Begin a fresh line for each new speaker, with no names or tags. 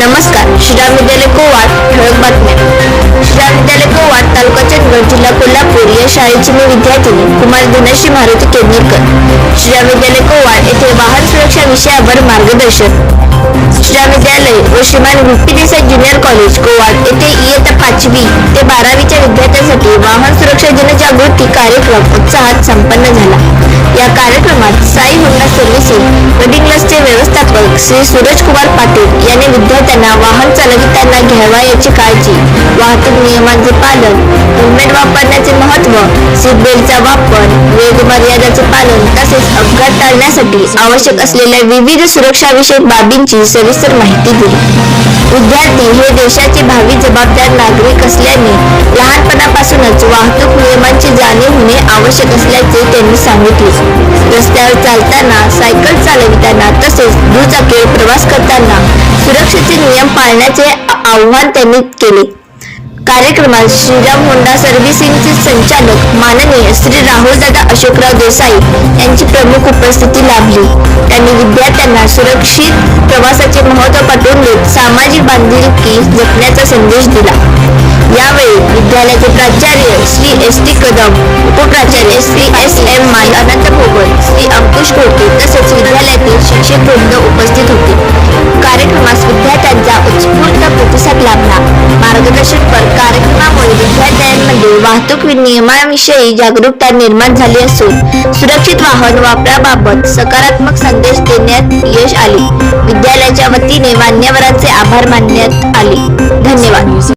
नमस्कार. श्रीराम विद्यालय कोवाड ठळक बातम्या. श्रीराम विद्यालय कोवाड तालुका चंदगड जिल्हा कोल्हापूर या शाळेची मी विद्यार्थिनी कुमार धनश्री मारुती केंद्रेकर. श्रीराम विद्यालय कोवाड येथे वाहन सुरक्षा विषयावर मार्गदर्शन. श्रीराम विद्यालय व श्रीमान V P. Desai junior college Kowad येथे इयत्ता 5वी ते 12वीच्या विद्यार्थ्यांसाठी वाहन सुरक्षा जनजागृती कार्यक्रम उत्साहात संपन्न झाला. या कार्यक्रमात साई होंडा सर्व्हिसिंग वेडिंग्लसचे व्यवस्थापक श्री सूरज कुमार पाटील यांनी विद्यार्थ्यांना वाहन चालविताना घ्यावा याची काळजी, वाहतूक नियमांचे पालन, हेल्मेट वापरण्याचे महत्त्व, सीट बेल्टचा वापर, वेग मर्यादाचे पालन तसेच अपघात टाळण्यासाठी आवश्यक असलेल्या विविध सुरक्षाविषयक बाबींची सविस्तर माहिती दिली. विद्यार्थी हे देशाचे भावी जबाबदार नागरिक असल्याने लहानपणापासूनच वाहतूक नियमांची जाणीव होणे आवश्यक असल्याचे त्यांनी सांगितले. रस्त्यावर चालताना, सायकल चालविताना तसेच दुचाकीवर प्रवास करताना सुरक्षेचे नियम पाळण्याचे आवाहन त्यांनी केले. कार्यक्रमात श्रीराम होंडा सर्व्हिसिंगचे संचालक माननीय श्री राहुलदादा अशोकराव देसाई यांची प्रमुख उपस्थिती लाभली. त्यांनी विद्यार्थ्यांना सुरक्षित प्रवासाचे महत्त्व पटवून देत सामाजिक बांधिलकी जपण्याचा संदेश दिला. यावेळी विद्यालयाचे प्राचार्य श्री एस.टी. कदम, उपप्राचार्य श्री एस.एम. माळी, अनंत भोगल, श्री अंकुश कोटे तसेच विद्यालयातील शिक्षक वृंद उपस्थित होते. कार्यक्रमास विद्यार्थ्यांचा उत्स्फूर्त प्रतिसाद लाभला. मार्गदर्शनपर कार्यक्रमामुळे विद्यार्थ्यांमध्ये वाहतूक नियमांविषयी जागरूकता निर्माण झाली असून सुरक्षित वाहन वापराबाबत सकारात्मक संदेश देण्यात यश आले. विद्यालयाच्या वतीने मान्यवरांचे आभार मानण्यात आले. धन्यवाद.